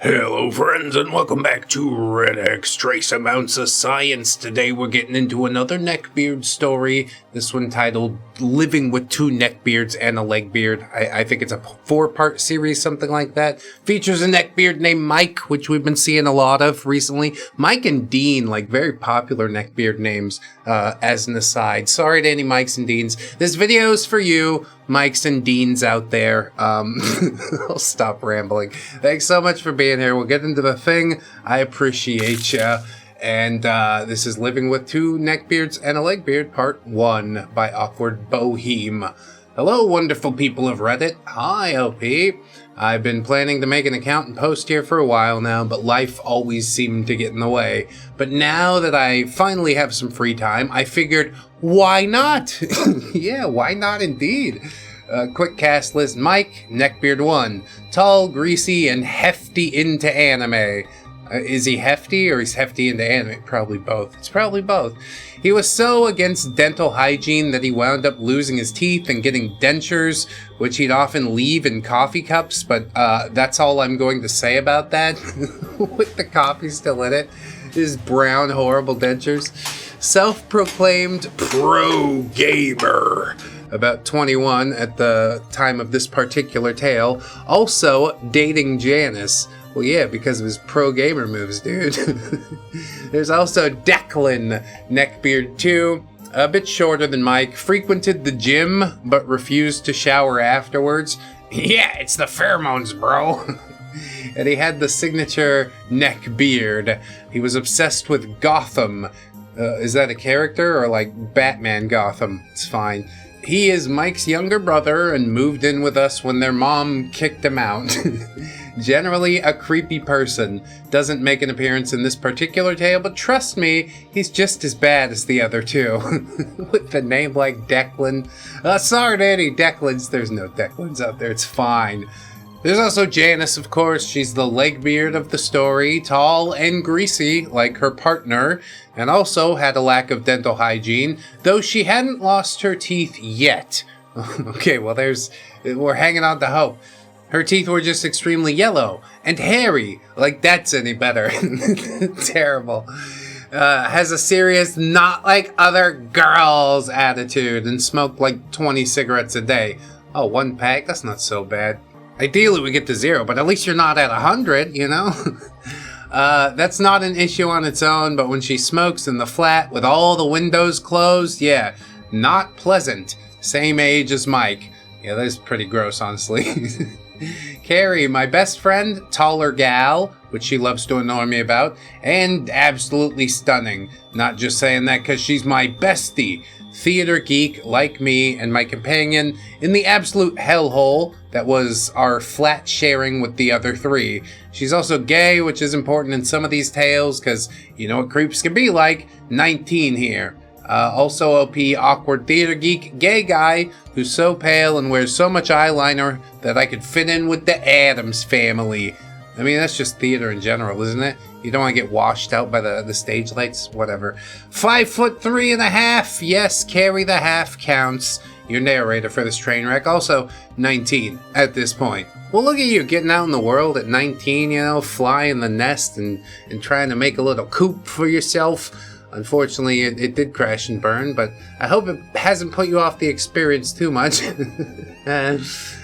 Hello friends and welcome back to ReddX Trace Amounts of Science. Today we're getting into another Neckbeard story, this one titled Living with Two Neckbeards and a Legbeard. I think it's a 4-part series, something like that. Features a neckbeard named Mike, which we've been seeing a lot of recently. Mike and Dean, like very popular neckbeard names, as an aside. Sorry to any Mikes and Deans. This video is for you, Mikes and Deans out there. I'll stop rambling. Thanks so much for being here. We'll get into the thing. I appreciate ya. And this is Living with Two Neckbeards and a Legbeard, Part 1 by Awkward Bohem. Hello, wonderful people of Reddit. Hi, OP. I've been planning to make an account and post here for a while now, but life always seemed to get in the way. But now that I finally have some free time, I figured, why not? Yeah, why not indeed? Quick cast list: Mike, Neckbeard 1. Tall, greasy, and hefty into anime. Is he hefty or he's hefty into anime? Probably both. It's probably both. He was so against dental hygiene that he wound up losing his teeth and getting dentures, which he'd often leave in coffee cups, but that's all I'm going to say about that. With the coffee still in it. His brown, horrible dentures. Self-proclaimed pro-gamer. About 21 at the time of this particular tale. Also dating Janice. Well, yeah, because of his pro-gamer moves, dude. There's also Declan, Neckbeard 2, a bit shorter than Mike, frequented the gym, but refused to shower afterwards. Yeah, it's the pheromones, bro. And he had the signature neckbeard. He was obsessed with Gotham. Is that a character or like Batman Gotham? It's fine. He is Mike's younger brother and moved in with us when their mom kicked him out. Generally a creepy person. Doesn't make an appearance in this particular tale, but trust me, he's just as bad as the other two. With a name like Declan. Sorry to any Declans. There's no Declans out there. It's fine. There's also Janice, of course. She's the legbeard of the story, tall and greasy like her partner, and also had a lack of dental hygiene, though she hadn't lost her teeth yet. Okay, well we're hanging on to hope. Her teeth were just extremely yellow and hairy, like that's any better. Terrible. Has a serious not like other girls attitude and smoked like 20 cigarettes a day. Oh, 1 pack? That's not so bad. Ideally, we get to 0, but at least you're not at 100, you know? That's not an issue on its own, but when she smokes in the flat with all the windows closed, yeah, not pleasant. Same age as Mike. Yeah, that's pretty gross, honestly. Carrie, my best friend, taller gal, which she loves to annoy me about, and absolutely stunning. Not just saying that because she's my bestie. Theater geek like me and my companion in the absolute hellhole that was our flat sharing with the other 3. She's also gay, which is important in some of these tales because you know what creeps can be like. 19 here. Also OP, awkward theater geek, gay guy who's so pale and wears so much eyeliner that I could fit in with the Addams family. I mean, that's just theater in general, isn't it? You don't want to get washed out by the stage lights, whatever. 5'3.5". Yes, carry the half counts. Your narrator for this train wreck. Also 19 at this point. Well, look at you getting out in the world at 19, you know, flying the nest and trying to make a little coop for yourself. Unfortunately, it did crash and burn, but I hope it hasn't put you off the experience too much. Here's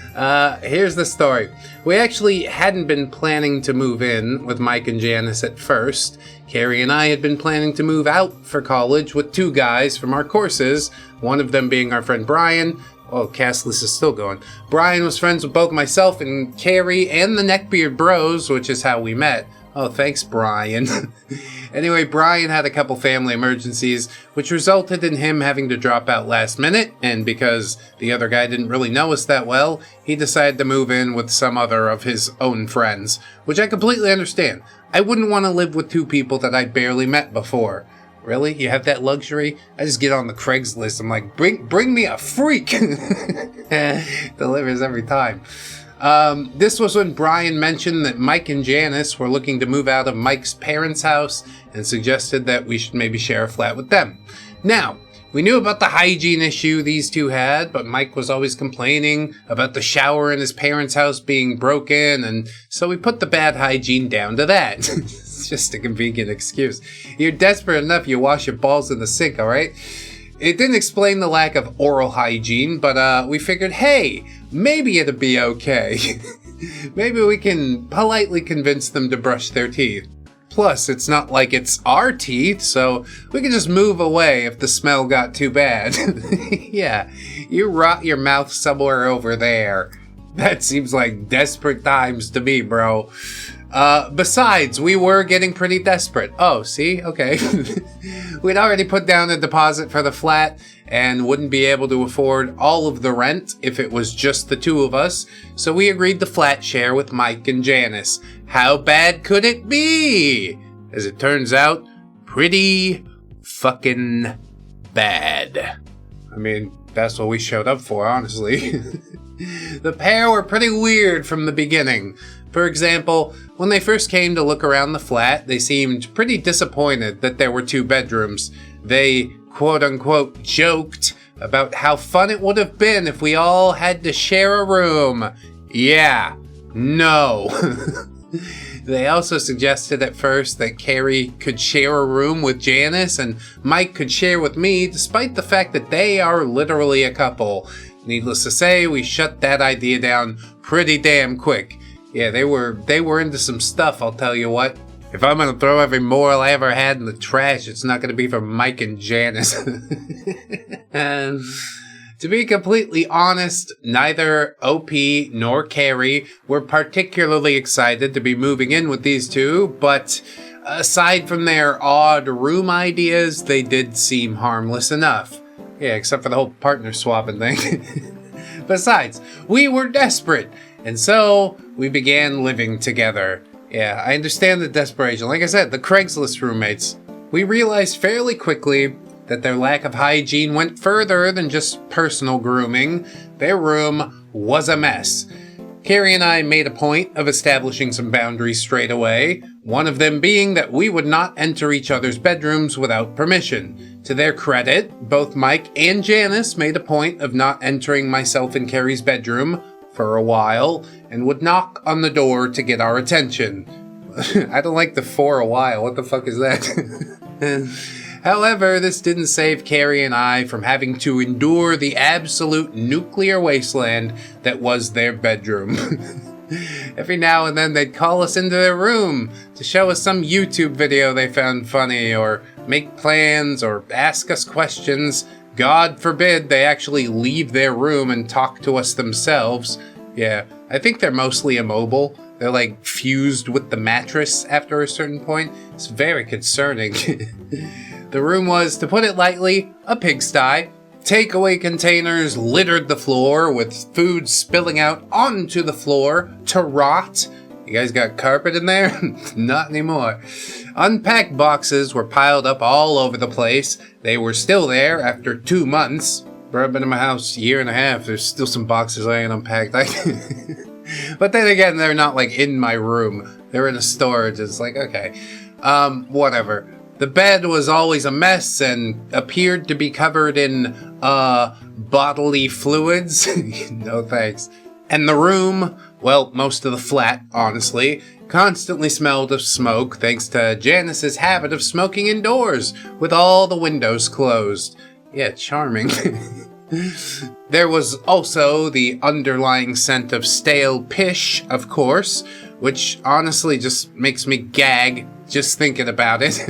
the story. We actually hadn't been planning to move in with Mike and Janice at first. Carrie and I had been planning to move out for college with 2 guys from our courses, one of them being our friend Brian. Oh, cast list is still going. Brian was friends with both myself and Carrie and the Neckbeard Bros, which is how we met. Oh, thanks, Brian. Anyway, Brian had a couple family emergencies, which resulted in him having to drop out last minute, and because the other guy didn't really know us that well, he decided to move in with some other of his own friends, which I completely understand. I wouldn't want to live with 2 people that I'd barely met before. Really? You have that luxury? I just get on the Craigslist, I'm like, bring me a freak! Delivers every time. This was when Brian mentioned that Mike and Janice were looking to move out of Mike's parents' house and suggested that we should maybe share a flat with them. Now, We knew about the hygiene issue these two had, but Mike was always complaining about the shower in his parents' house being broken, and so we put the bad hygiene down to that. It's just a convenient excuse. You're desperate enough, you wash your balls in the sink, alright? It didn't explain the lack of oral hygiene, but we figured, hey, maybe it'd be okay. Maybe we can politely convince them to brush their teeth. Plus, it's not like it's our teeth, so we can just move away if the smell got too bad. Yeah, you rot your mouth somewhere over there. That seems like desperate times to me, bro. Besides, we were getting pretty desperate. Oh, see? Okay. We'd already put down a deposit for the flat and wouldn't be able to afford all of the rent if it was just the two of us, so we agreed to flat share with Mike and Janice. How bad could it be? As it turns out, pretty fucking bad. I mean, that's what we showed up for, honestly. The pair were pretty weird from the beginning. For example, when they first came to look around the flat, they seemed pretty disappointed that there were 2 bedrooms. They, quote-unquote, joked about how fun it would have been if we all had to share a room. Yeah, no. They also suggested at first that Carrie could share a room with Janice and Mike could share with me, despite the fact that they are literally a couple. Needless to say, we shut that idea down pretty damn quick. Yeah, they were into some stuff, I'll tell you what. If I'm gonna throw every moral I ever had in the trash, it's not gonna be for Mike and Janice. And to be completely honest, neither OP nor Carrie were particularly excited to be moving in with these two, but aside from their odd room ideas, they did seem harmless enough. Yeah, except for the whole partner swapping thing. Besides, we were desperate, and so we began living together. Yeah, I understand the desperation. Like I said, the Craigslist roommates. We realized fairly quickly that their lack of hygiene went further than just personal grooming. Their room was a mess. Carrie and I made a point of establishing some boundaries straight away, one of them being that we would not enter each other's bedrooms without permission. To their credit, both Mike and Janice made a point of not entering myself and Carrie's bedroom for a while, and would knock on the door to get our attention. I don't like the "for a while," what the fuck is that? However, this didn't save Carrie and I from having to endure the absolute nuclear wasteland that was their bedroom. Every now and then they'd call us into their room to show us some YouTube video they found funny, or make plans, or ask us questions. God forbid they actually leave their room and talk to us themselves. Yeah, I think they're mostly immobile. They're like fused with the mattress after a certain point. It's very concerning. The room was, to put it lightly, a pigsty. Takeaway containers littered the floor with food spilling out onto the floor to rot. You guys got carpet in there? Not anymore. Unpacked boxes were piled up all over the place. They were still there after 2 months. Bro, I've been in my house a year and a half. There's still some boxes laying unpacked. But then again, they're not like in my room. They're in a storage. It's like, okay. Whatever. The bed was always a mess and appeared to be covered in, bodily fluids. No thanks. And the room, well, most of the flat, honestly, constantly smelled of smoke thanks to Janice's habit of smoking indoors with all the windows closed. Yeah, charming. There was also the underlying scent of stale pish, of course, which honestly just makes me gag just thinking about it.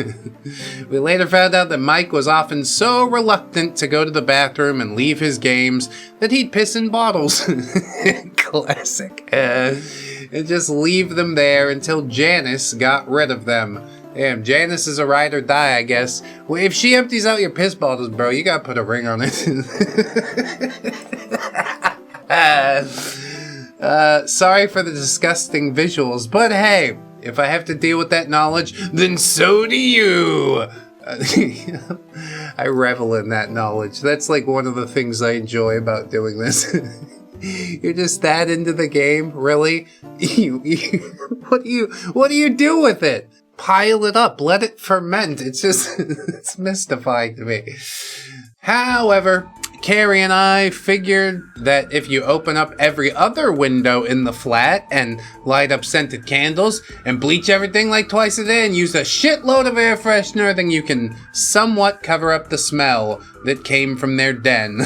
We later found out that Mike was often so reluctant to go to the bathroom and leave his games that he'd piss in bottles. Classic. And just leave them there until Janice got rid of them. Damn, Janice is a ride or die, I guess. Well, if she empties out your piss bottles, bro, you gotta put a ring on it. Sorry for the disgusting visuals, but hey, if I have to deal with that knowledge, then so do you! I revel in that knowledge. That's like one of the things I enjoy about doing this. You're just that into the game? Really? What do you do with it? Pile it up, let it ferment. It's just, it's mystifying to me. However, Carrie and I figured that if you open up every other window in the flat and light up scented candles and bleach everything like twice a day and use a shitload of air freshener, then you can somewhat cover up the smell that came from their den.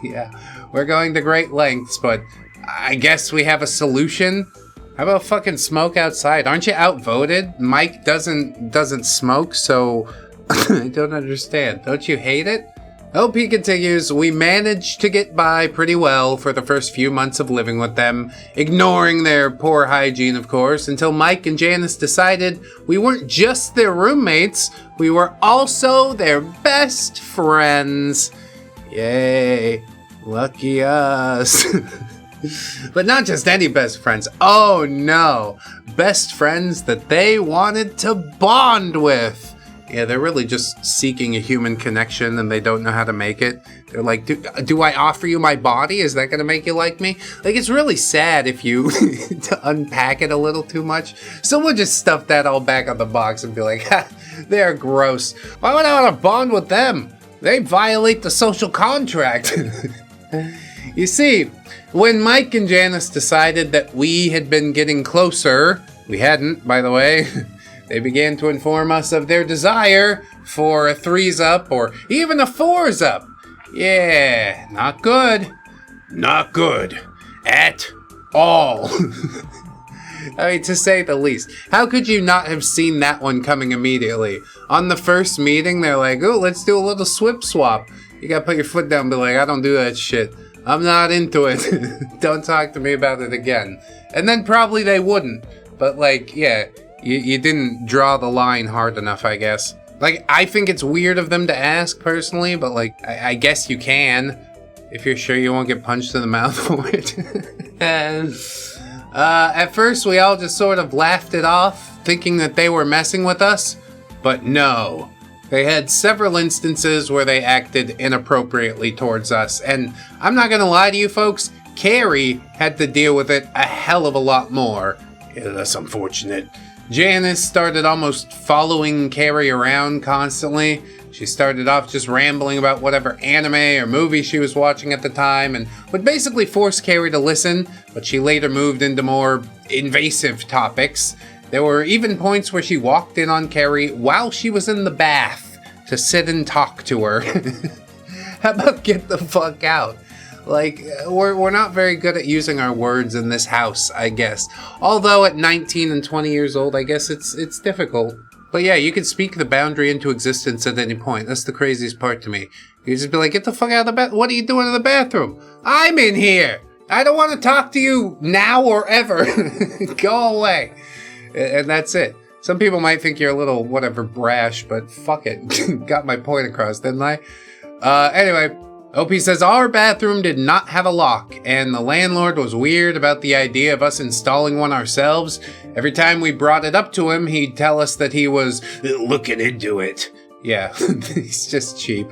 Yeah, we're going to great lengths, but I guess we have a solution. How about fucking smoke outside? Aren't you outvoted? Mike doesn't smoke, so I don't understand. Don't you hate it? LP continues, we managed to get by pretty well for the first few months of living with them, ignoring their poor hygiene, of course, until Mike and Janice decided we weren't just their roommates, we were also their best friends. Yay, lucky us. But not just any best friends. Oh no, best friends that they wanted to bond with. Yeah, they're really just seeking a human connection and they don't know how to make it. They're like, do I offer you my body? Is that going to make you like me? Like, it's really sad if you to unpack it a little too much. Someone just stuff that all back on the box and be like, ha, they're gross. Why would I want to bond with them? They violate the social contract. You see, when Mike and Janice decided that we had been getting closer, we hadn't, by the way, they began to inform us of their desire for a 3's-up or even a 4's-up. Yeah, not good. Not good. At all. I mean, to say the least. How could you not have seen that one coming immediately? On the first meeting, they're like, oh, let's do a little swip swap. You gotta put your foot down and be like, I don't do that shit. I'm not into it. Don't talk to me about it again. And then probably they wouldn't. But like, yeah. You didn't draw the line hard enough, I guess. Like, I think it's weird of them to ask, personally, but, like, I guess you can, if you're sure you won't get punched in the mouth for it. And, at first, we all just sort of laughed it off, thinking that they were messing with us, but no. They had several instances where they acted inappropriately towards us, and I'm not gonna lie to you folks, Carrie had to deal with it a hell of a lot more. Yeah, that's unfortunate. Janice started almost following Carrie around constantly. She started off just rambling about whatever anime or movie she was watching at the time and would basically force Carrie to listen, but she later moved into more invasive topics. There were even points where she walked in on Carrie while she was in the bath to sit and talk to her. How about get the fuck out? Like, we're not very good at using our words in this house, I guess. Although at 19 and 20 years old, I guess it's difficult. But yeah, you can speak the boundary into existence at any point. That's the craziest part to me. You just be like, get the fuck out of the bath. What are you doing in the bathroom? I'm in here. I don't want to talk to you now or ever. Go away. And that's it. Some people might think you're a little, whatever, brash, but fuck it. Got my point across, didn't I? Anyway. OP says our bathroom did not have a lock, and the landlord was weird about the idea of us installing one ourselves. Every time we brought it up to him, he'd tell us that he was looking into it. Yeah, he's just cheap.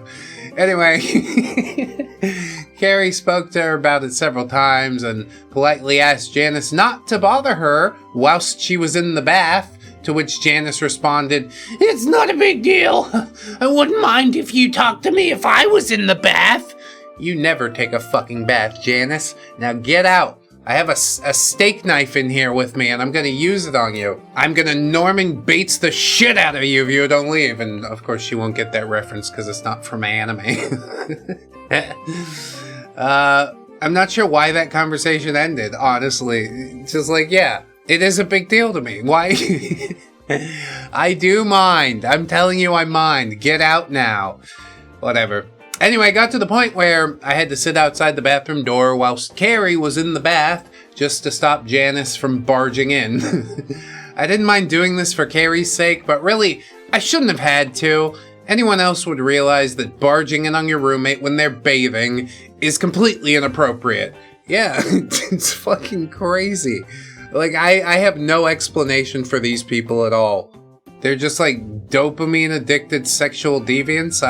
Anyway, Carrie spoke to her about it several times and politely asked Janice not to bother her whilst she was in the bath. To which Janice responded, it's not a big deal. I wouldn't mind if you talked to me if I was in the bath. You never take a fucking bath, Janice. Now get out. I have a steak knife in here with me and I'm gonna use it on you. I'm gonna Norman Bates the shit out of you if you don't leave. And of course she won't get that reference because it's not from anime. I'm not sure why that conversation ended, honestly. It's just like, yeah. It is a big deal to me. Why? I do mind. I'm telling you I mind. Get out now. Whatever. Anyway, I got to the point where I had to sit outside the bathroom door whilst Carrie was in the bath just to stop Janice from barging in. I didn't mind doing this for Carrie's sake, but really, I shouldn't have had to. Anyone else would realize that barging in on your roommate when they're bathing is completely inappropriate. Yeah, it's fucking crazy. Like, I have no explanation for these people at all. They're just like dopamine-addicted sexual deviants.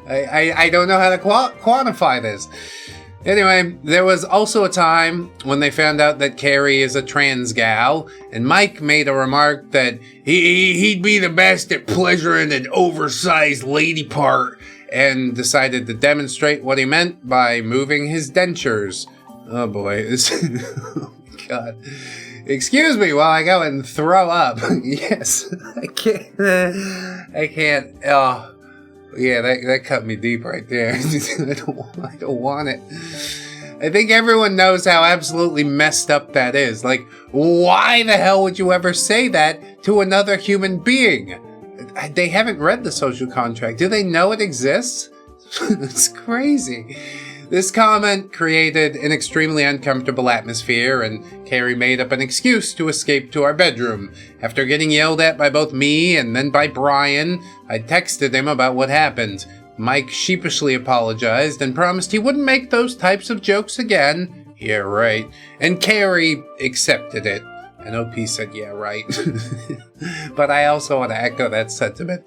I don't know how to quantify this. Anyway, there was also a time when they found out that Carrie is a trans gal, and Mike made a remark that he'd be the best at pleasuring an oversized lady part, and decided to demonstrate what he meant by moving his dentures. Oh boy, oh my God. Excuse me while I go and throw up. Yes, I can't. Oh. Yeah, that cut me deep right there. I don't want it. I think everyone knows how absolutely messed up that is. Like, why the hell would you ever say that to another human being? They haven't read the social contract. Do they know it exists? It's crazy. This comment created an extremely uncomfortable atmosphere, and Carrie made up an excuse to escape to our bedroom. After getting yelled at by both me and then by Brian, I texted him about what happened. Mike sheepishly apologized and promised he wouldn't make those types of jokes again. Yeah, right. And Carrie accepted it. And OP said, yeah, right. But I also want to echo that sentiment.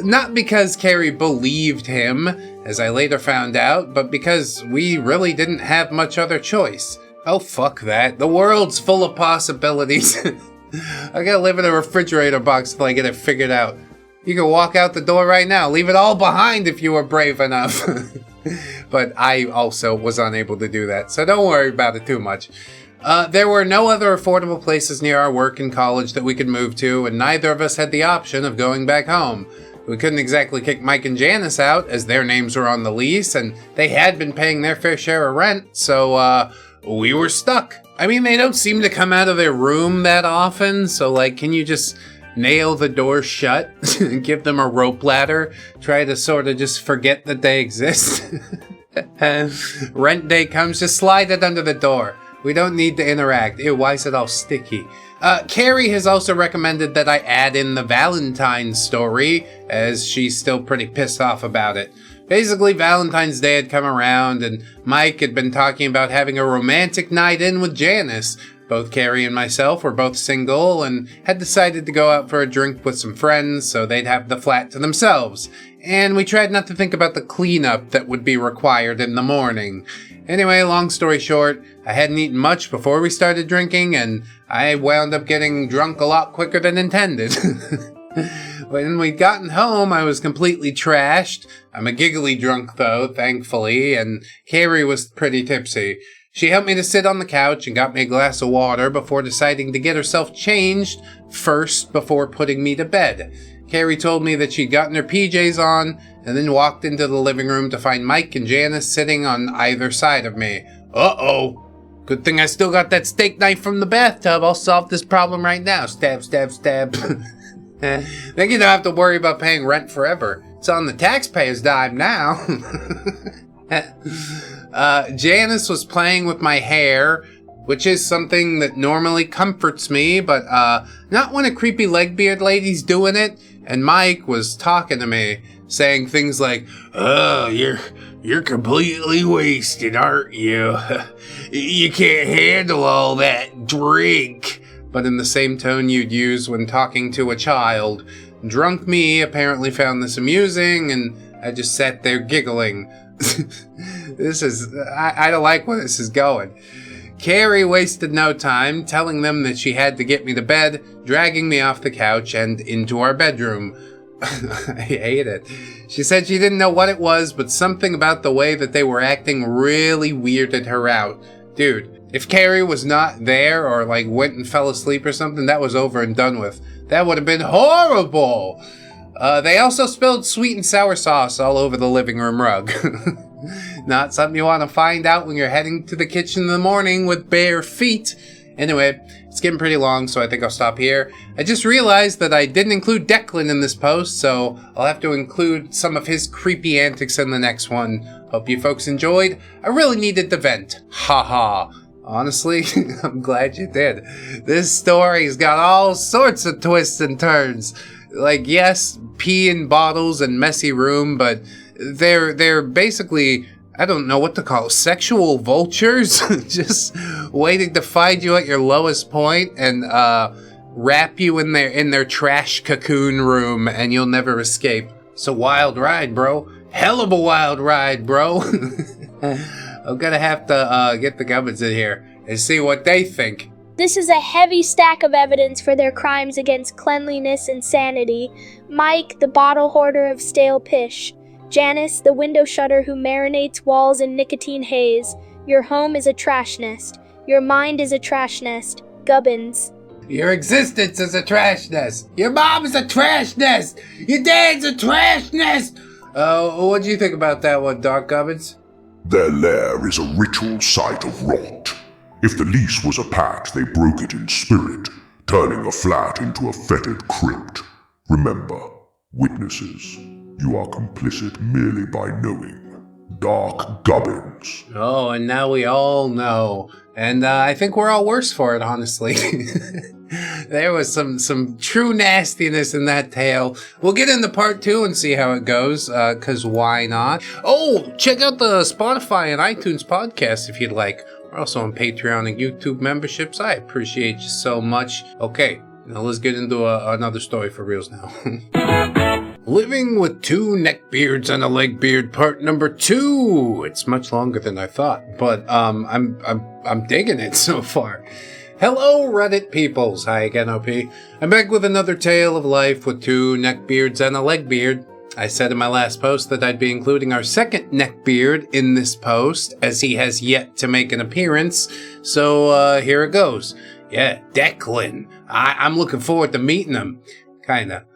Not because Carrie believed him, as I later found out, but because we really didn't have much other choice. Oh, fuck that. The world's full of possibilities. I gotta live in a refrigerator box till I get it figured out. You can walk out the door right now. Leave it all behind if you were brave enough. But I also was unable to do that, so don't worry about it too much. There were no other affordable places near our work and college that we could move to, and neither of us had the option of going back home. We couldn't exactly kick Mike and Janice out, as their names were on the lease, and they had been paying their fair share of rent, so, we were stuck. I mean, they don't seem to come out of their room that often, so, like, can you just nail the door shut, give them a rope ladder, try to sort of just forget that they exist? Rent day comes, just slide it under the door. We don't need to interact. Ew, why is it all sticky? Carrie has also recommended that I add in the Valentine's story, as she's still pretty pissed off about it. Basically, Valentine's Day had come around, and Mike had been talking about having a romantic night in with Janice. Both Carrie and myself were both single, and had decided to go out for a drink with some friends, so they'd have the flat to themselves. And we tried not to think about the cleanup that would be required in the morning. Anyway, long story short, I hadn't eaten much before we started drinking, and I wound up getting drunk a lot quicker than intended. When we'd gotten home, I was completely trashed. I'm a giggly drunk, though, thankfully, and Carrie was pretty tipsy. She helped me to sit on the couch and got me a glass of water before deciding to get herself changed first before putting me to bed. Carrie told me that she'd gotten her PJs on and then walked into the living room to find Mike and Janice sitting on either side of me. Uh-oh. Good thing I still got that steak knife from the bathtub. I'll solve this problem right now. Stab, stab, stab. Then you don't have to worry about paying rent forever. It's on the taxpayer's dime now. Janice was playing with my hair, which is something that normally comforts me, but not when a creepy legbeard lady's doing it. And Mike was talking to me, saying things like, "Oh, you're completely wasted, aren't you? You can't handle all that drink." But in the same tone you'd use when talking to a child. Drunk me apparently found this amusing, and I just sat there giggling. I don't like where this is going. Carrie wasted no time telling them that she had to get me to bed, dragging me off the couch and into our bedroom. I hate it. She said she didn't know what it was, but something about the way that they were acting really weirded her out. Dude, if Carrie was not there or like went and fell asleep or something, that was over and done with. That would have been horrible. They also spilled sweet and sour sauce all over the living room rug. Not something you want to find out when you're heading to the kitchen in the morning with bare feet. Anyway, it's getting pretty long, so I think I'll stop here. I just realized that I didn't include Declan in this post, so I'll have to include some of his creepy antics in the next one. Hope you folks enjoyed. I really needed to vent. Haha. Honestly, I'm glad you did. This story's got all sorts of twists and turns. Like, yes, pee in bottles and messy room, but they're basically, I don't know what to call it, sexual vultures, just waiting to find you at your lowest point and wrap you in their trash cocoon room, and you'll never escape. It's a wild ride, bro. Hell of a wild ride, bro. I'm gonna have to get the Gubbins in here and see what they think. This is a heavy stack of evidence for their crimes against cleanliness and sanity. Mike, the bottle hoarder of stale pish. Janice, the window shutter who marinates walls in nicotine haze. Your home is a trash nest. Your mind is a trash nest. Gubbins. Your existence is a trash nest. Your mom is a trash nest. Your dad's a trash nest. What do you think about that one, Doc Gubbins? Their lair is a ritual site of rot. If the lease was a pact, they broke it in spirit, turning a flat into a fetid crypt. Remember, witnesses, you are complicit merely by knowing. Dark Gubbins. Oh, and now we all know. And I think we're all worse for it, honestly. There was some true nastiness in that tale. We'll get into part 2 and see how it goes, because why not? Oh, check out the Spotify and iTunes podcast if you'd like. We're also on Patreon and YouTube memberships. I appreciate you so much. Okay, now let's get into another story for reals now. Living with 2 neckbeards and a legbeard, part number 2. It's much longer than I thought, but I'm digging it so far. Hello, Reddit peoples. Hi again, OP. I'm back with another tale of life with 2 neckbeards and a legbeard. I said in my last post that I'd be including our second neckbeard in this post, as he has yet to make an appearance. So here it goes. Yeah, Declan. I'm looking forward to meeting him. Kinda.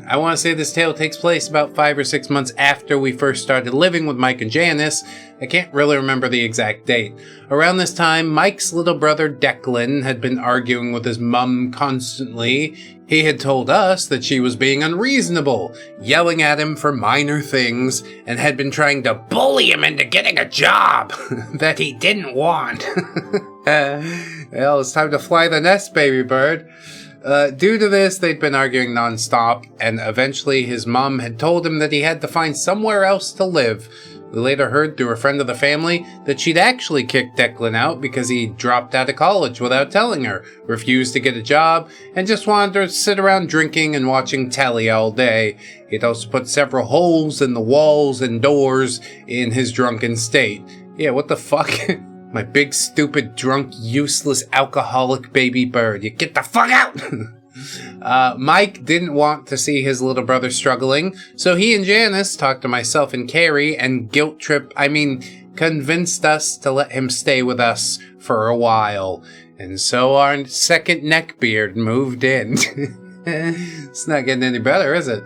I want to say this tale takes place about 5 or 6 months after we first started living with Mike and Janice. I can't really remember the exact date. Around this time, Mike's little brother Declan had been arguing with his mum constantly. He had told us that she was being unreasonable, yelling at him for minor things, and had been trying to bully him into getting a job that he didn't want. Well, it's time to fly the nest, baby bird. Due to this, they'd been arguing nonstop, and eventually his mom had told him that he had to find somewhere else to live. We later heard through a friend of the family that she'd actually kicked Declan out because he dropped out of college without telling her, refused to get a job, and just wanted to sit around drinking and watching telly all day. He'd also put several holes in the walls and doors in his drunken state. Yeah, what the fuck? My big, stupid, drunk, useless, alcoholic baby bird. You get the fuck out! Mike didn't want to see his little brother struggling, so he and Janice talked to myself and Carrie and convinced us to let him stay with us for a while. And so our second neckbeard moved in. It's not getting any better, is it?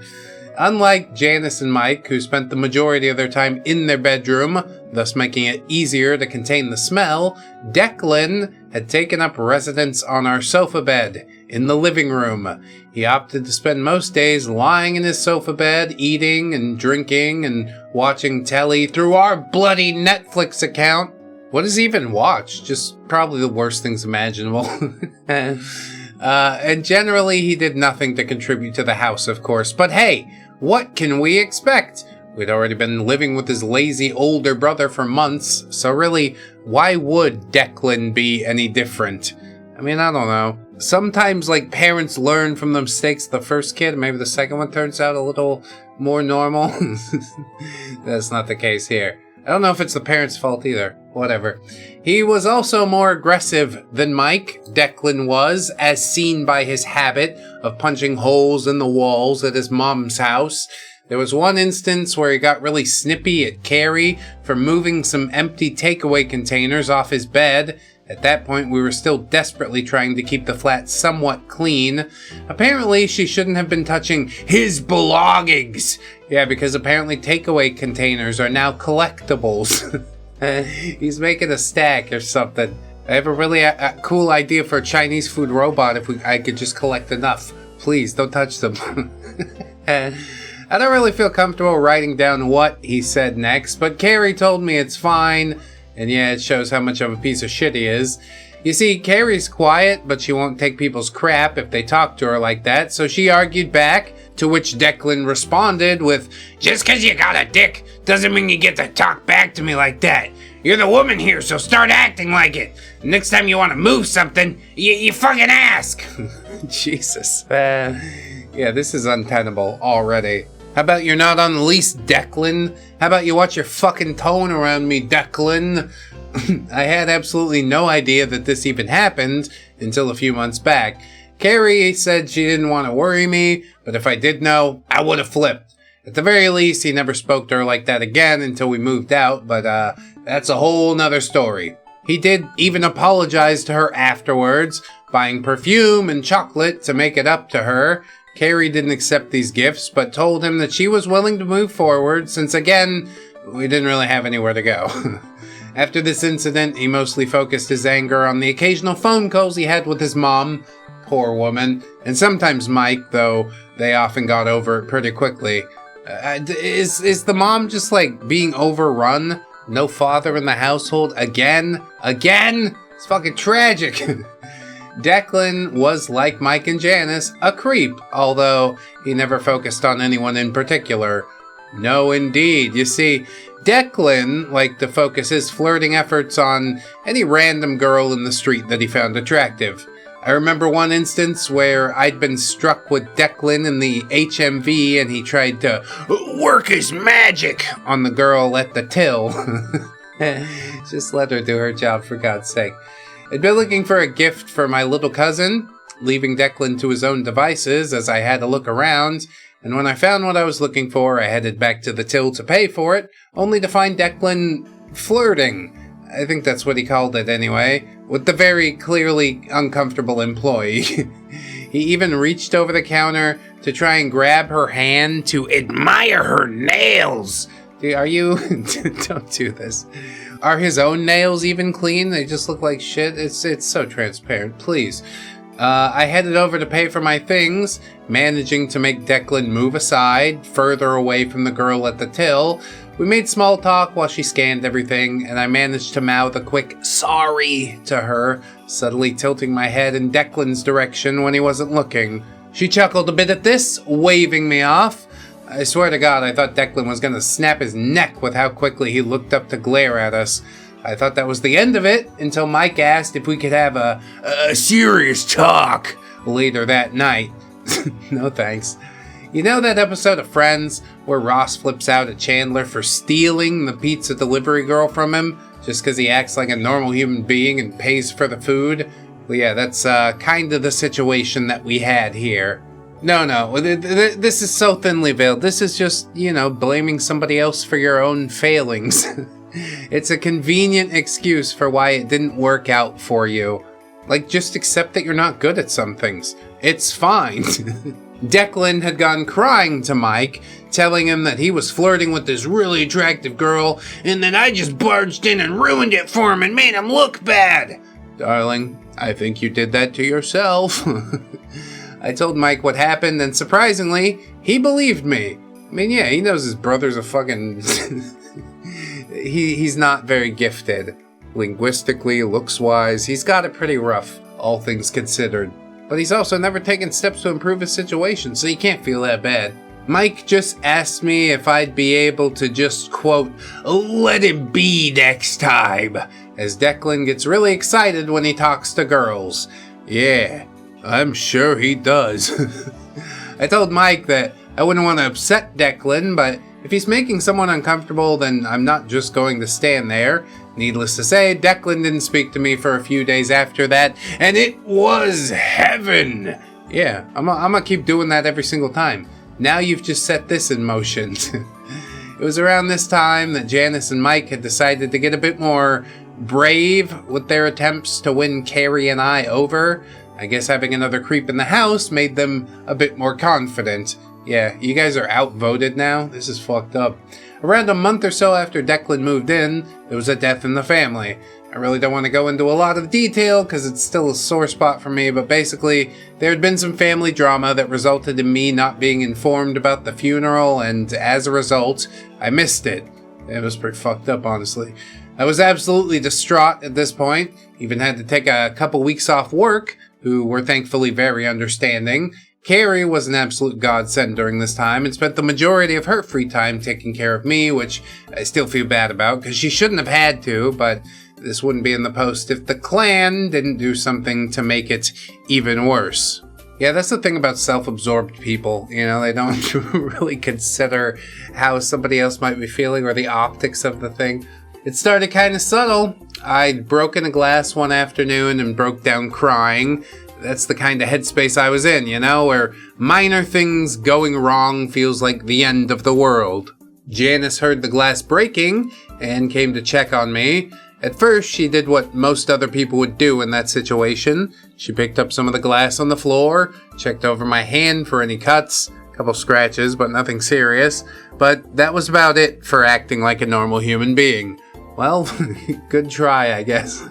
Unlike Janice and Mike, who spent the majority of their time in their bedroom, thus making it easier to contain the smell, Declan had taken up residence on our sofa bed in the living room. He opted to spend most days lying in his sofa bed, eating and drinking and watching telly through our bloody Netflix account. What does he even watch? Just probably the worst things imaginable. And generally he did nothing to contribute to the house, of course. But hey, what can we expect? We'd already been living with his lazy older brother for months, so really, why would Declan be any different? I mean, I don't know. Sometimes, parents learn from the mistakes of the first kid, and maybe the second one turns out a little more normal. That's not the case here. I don't know if it's the parents' fault either. Whatever. He was also more aggressive than Mike, Declan was, as seen by his habit of punching holes in the walls at his mom's house. There was one instance where he got really snippy at Carrie for moving some empty takeaway containers off his bed. At that point, we were still desperately trying to keep the flat somewhat clean. Apparently, she shouldn't have been touching his belongings. Yeah, because apparently takeaway containers are now collectibles. He's making a stack or something. I have a really cool idea for a Chinese food robot if I could just collect enough. Please, don't touch them. I don't really feel comfortable writing down what he said next, but Carrie told me it's fine. And yeah, it shows how much of a piece of shit he is. You see, Carrie's quiet, but she won't take people's crap if they talk to her like that, so she argued back, to which Declan responded with, "Just 'cause you got a dick doesn't mean you get to talk back to me like that. You're the woman here, so start acting like it. Next time you want to move something, you fucking ask." Jesus. Yeah, this is untenable already. How about you're not on the leash, Declan? How about you watch your fucking tone around me, Declan? I had absolutely no idea that this even happened until a few months back. Carrie said she didn't want to worry me, but if I did know, I would have flipped. At the very least, he never spoke to her like that again until we moved out, but that's a whole nother story. He did even apologize to her afterwards, buying perfume and chocolate to make it up to her. Carrie didn't accept these gifts, but told him that she was willing to move forward since, again, we didn't really have anywhere to go. After this incident, he mostly focused his anger on the occasional phone calls he had with his mom, poor woman, and sometimes Mike, though they often got over it pretty quickly. Is the mom just like being overrun? No father in the household again? Again? It's fucking tragic. Declan was, like Mike and Janice, a creep, although he never focused on anyone in particular. No, indeed. You see, Declan liked to focus his flirting efforts on any random girl in the street that he found attractive. I remember one instance where I'd been struck with Declan in the HMV and he tried to work his magic on the girl at the till. Just let her do her job, for God's sake. I'd been looking for a gift for my little cousin, leaving Declan to his own devices as I had to look around, and when I found what I was looking for, I headed back to the till to pay for it, only to find Declan flirting. I think that's what he called it anyway, with the very clearly uncomfortable employee. He even reached over the counter to try and grab her hand to admire her nails. Are you... Don't do this. Are his own nails even clean? They just look like shit. It's so transparent. Please. I headed over to pay for my things, managing to make Declan move aside, further away from the girl at the till. We made small talk while she scanned everything, and I managed to mouth a quick sorry to her, subtly tilting my head in Declan's direction when he wasn't looking. She chuckled a bit at this, waving me off. I swear to God, I thought Declan was going to snap his neck with how quickly he looked up to glare at us. I thought that was the end of it until Mike asked if we could have a serious talk later that night. No thanks. You know that episode of Friends where Ross flips out at Chandler for stealing the pizza delivery girl from him just because he acts like a normal human being and pays for the food? Well, yeah, that's kind of the situation that we had here. No, this is so thinly veiled. This is just, blaming somebody else for your own failings. It's a convenient excuse for why it didn't work out for you. Like, just accept that you're not good at some things. It's fine. Declan had gone crying to Mike, telling him that he was flirting with this really attractive girl, and that I just barged in and ruined it for him and made him look bad. Darling, I think you did that to yourself. I told Mike what happened, and surprisingly, he believed me. I mean, yeah, he knows his brother's a fucking... He's not very gifted. Linguistically, looks-wise, he's got it pretty rough, all things considered. But he's also never taken steps to improve his situation, so you can't feel that bad. Mike just asked me if I'd be able to just, quote, let it be next time, as Declan gets really excited when he talks to girls. Yeah, I'm sure he does. I told Mike that I wouldn't want to upset Declan, but if he's making someone uncomfortable, then I'm not just going to stand there. Needless to say, Declan didn't speak to me for a few days after that, and it was heaven! Yeah, I'm gonna keep doing that every single time. Now you've just set this in motion. It was around this time that Janice and Mike had decided to get a bit more brave with their attempts to win Carrie and I over. I guess having another creep in the house made them a bit more confident. Yeah, you guys are outvoted now? This is fucked up. Around a month or so after Declan moved in, there was a death in the family. I really don't want to go into a lot of detail because it's still a sore spot for me, but basically, there had been some family drama that resulted in me not being informed about the funeral, and as a result, I missed it. It was pretty fucked up, honestly. I was absolutely distraught at this point, even had to take a couple weeks off work, who were thankfully very understanding. Carrie was an absolute godsend during this time and spent the majority of her free time taking care of me, which I still feel bad about because she shouldn't have had to, but this wouldn't be in the post if the clan didn't do something to make it even worse. Yeah, that's the thing about self-absorbed people. You know, they don't really consider how somebody else might be feeling or the optics of the thing. It started kind of subtle. I'd broken a glass one afternoon and broke down crying. That's the kind of headspace I was in, you know, where minor things going wrong feels like the end of the world. Janice heard the glass breaking and came to check on me. At first, she did what most other people would do in that situation. She picked up some of the glass on the floor, checked over my hand for any cuts, a couple scratches, but nothing serious. But that was about it for acting like a normal human being. Well, good try, I guess.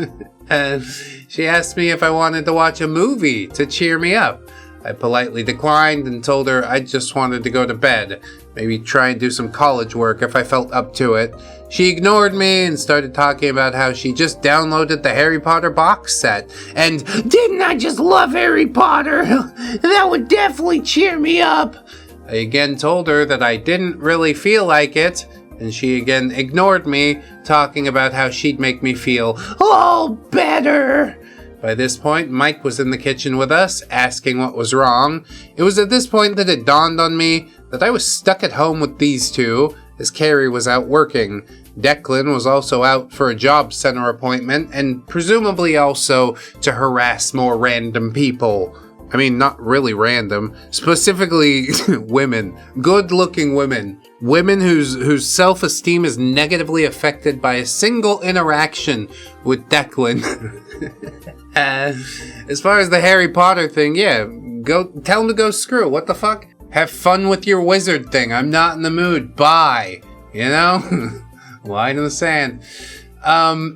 She asked me if I wanted to watch a movie to cheer me up. I politely declined and told her I just wanted to go to bed, maybe try and do some college work if I felt up to it. She ignored me and started talking about how she just downloaded the Harry Potter box set. And didn't I just love Harry Potter? That would definitely cheer me up. I again told her that I didn't really feel like it, and she again ignored me, talking about how she'd make me feel all better. By this point, Mike was in the kitchen with us, asking what was wrong. It was at this point that it dawned on me that I was stuck at home with these two, as Carrie was out working. Declan was also out for a job center appointment, and presumably also to harass more random people. I mean, not really random. Specifically, women. Good-looking women. Women whose self-esteem is negatively affected by a single interaction with Declan. As far as the Harry Potter thing, yeah, go tell him to go screw. What the fuck? Have fun with your wizard thing. I'm not in the mood. Bye. You know? Line in the sand.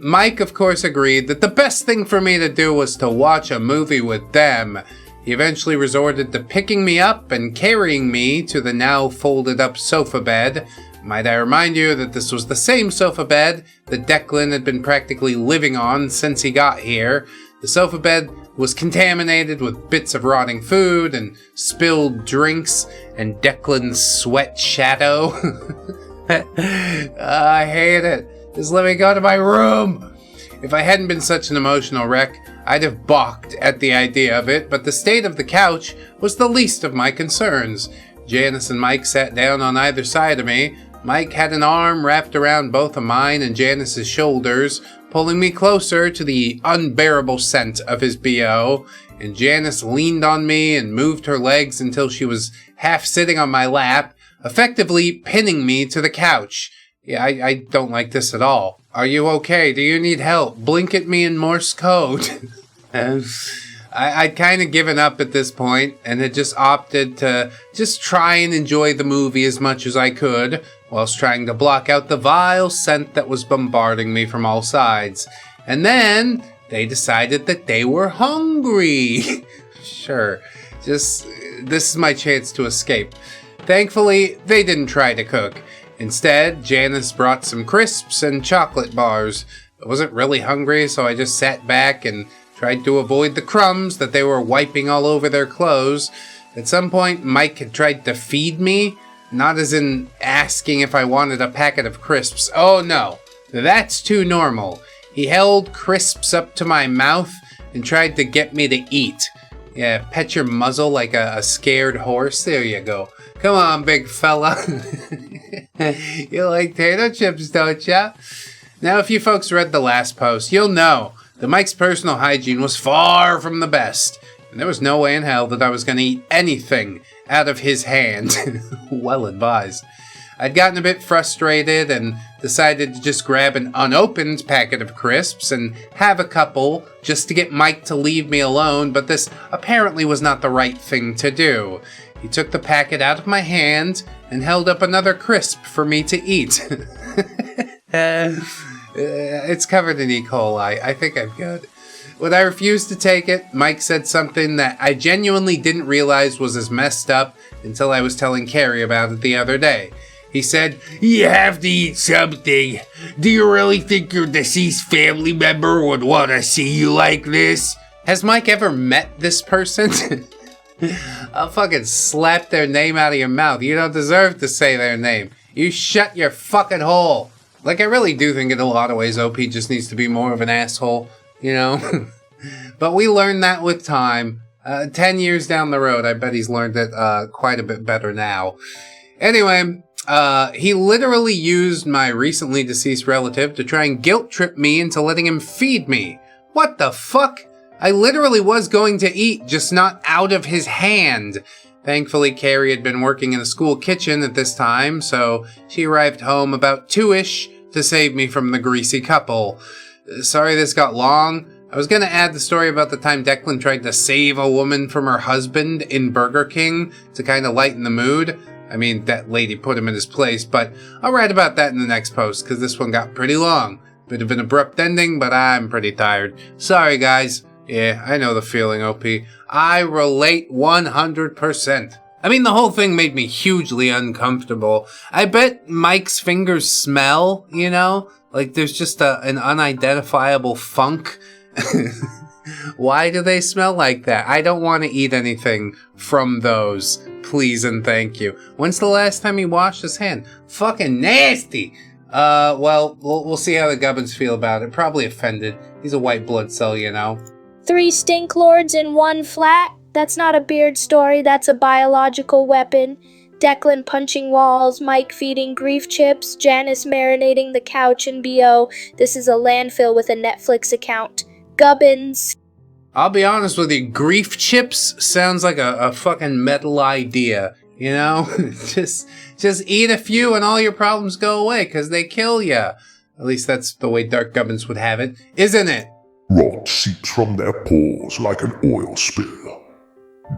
Mike, of course, agreed that the best thing for me to do was to watch a movie with them. He eventually resorted to picking me up and carrying me to the now folded up sofa bed. Might I remind you that this was the same sofa bed that Declan had been practically living on since he got here. The sofa bed was contaminated with bits of rotting food and spilled drinks and Declan's sweat shadow. I hate it. Just let me go to my room. If I hadn't been such an emotional wreck, I'd have balked at the idea of it, but the state of the couch was the least of my concerns. Janice and Mike sat down on either side of me. Mike had an arm wrapped around both of mine and Janice's shoulders, pulling me closer to the unbearable scent of his BO, and Janice leaned on me and moved her legs until she was half sitting on my lap, effectively pinning me to the couch. Yeah, I don't like this at all. Are you okay? Do you need help? Blink at me in Morse code. I'd kind of given up at this point and had just opted to just try and enjoy the movie as much as I could, whilst trying to block out the vile scent that was bombarding me from all sides. And then they decided that they were hungry. Sure, this is my chance to escape. Thankfully, they didn't try to cook. Instead, Janice brought some crisps and chocolate bars. I wasn't really hungry, so I just sat back and tried to avoid the crumbs that they were wiping all over their clothes. At some point, Mike had tried to feed me, not as in asking if I wanted a packet of crisps. Oh no, that's too normal. He held crisps up to my mouth and tried to get me to eat. Yeah, pet your muzzle like a scared horse. There you go. Come on, big fella. You like potato chips, don't ya? Now, if you folks read the last post, you'll know that Mike's personal hygiene was far from the best, and there was no way in hell that I was going to eat anything out of his hand. Well advised. I'd gotten a bit frustrated and decided to just grab an unopened packet of crisps and have a couple just to get Mike to leave me alone, but this apparently was not the right thing to do. He took the packet out of my hand and held up another crisp for me to eat. It's covered in E. coli. I think I'm good. When I refused to take it, Mike said something that I genuinely didn't realize was as messed up until I was telling Carrie about it the other day. He said, "You have to eat something. Do you really think your deceased family member would want to see you like this?" Has Mike ever met this person? I'll fucking slap their name out of your mouth. You don't deserve to say their name. You shut your fucking hole. Like, I really do think in a lot of ways OP just needs to be more of an asshole, you know? But we learned that with time. 10 years down the road, I bet he's learned it quite a bit better now. Anyway, he literally used my recently deceased relative to try and guilt trip me into letting him feed me. What the fuck? I literally was going to eat, just not out of his hand. Thankfully, Carrie had been working in a school kitchen at this time, so she arrived home about 2-ish to save me from the greasy couple. Sorry this got long. I was going to add the story about the time Declan tried to save a woman from her husband in Burger King to kind of lighten the mood. I mean, that lady put him in his place, but I'll write about that in the next post, because this one got pretty long. Bit of an abrupt ending, but I'm pretty tired. Sorry, guys. Yeah, I know the feeling, OP. I relate 100%. I mean, the whole thing made me hugely uncomfortable. I bet Mike's fingers smell, you know? Like, there's just an unidentifiable funk. Why do they smell like that? I don't want to eat anything from those. Please and thank you. When's the last time he washed his hand? Fucking nasty! Well, we'll see how the Gubbins feel about it. Probably offended. He's a white blood cell, you know. 3 stink lords in 1 flat? That's not a beard story, that's a biological weapon. Declan punching walls, Mike feeding grief chips, Janice marinating the couch in BO. This is a landfill with a Netflix account. Gubbins. I'll be honest with you, grief chips sounds like a fucking metal idea, you know? just eat a few and all your problems go away, because they kill ya. At least that's the way Dark Gubbins would have it, isn't it? Rot seeps from their pores like an oil spill.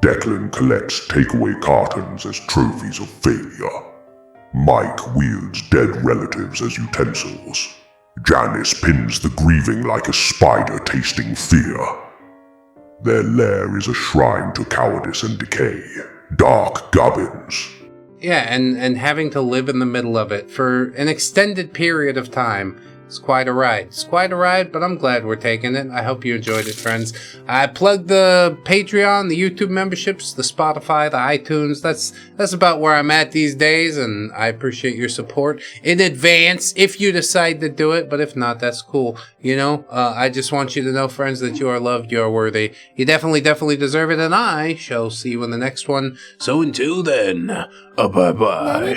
Declan collects takeaway cartons as trophies of failure. Mike wields dead relatives as utensils. Janice pins the grieving like a spider tasting fear. Their lair is a shrine to cowardice and decay. Dark Gubbins. Yeah, and having to live in the middle of it for an extended period of time. It's quite a ride. It's quite a ride, but I'm glad we're taking it. I hope you enjoyed it, friends. I plugged the Patreon, the YouTube memberships, the Spotify, the iTunes. That's about where I'm at these days, and I appreciate your support in advance if you decide to do it, but if not, that's cool. You know, I just want you to know, friends, that you are loved, you are worthy. You definitely deserve it, and I shall see you in the next one. So until then, bye-bye.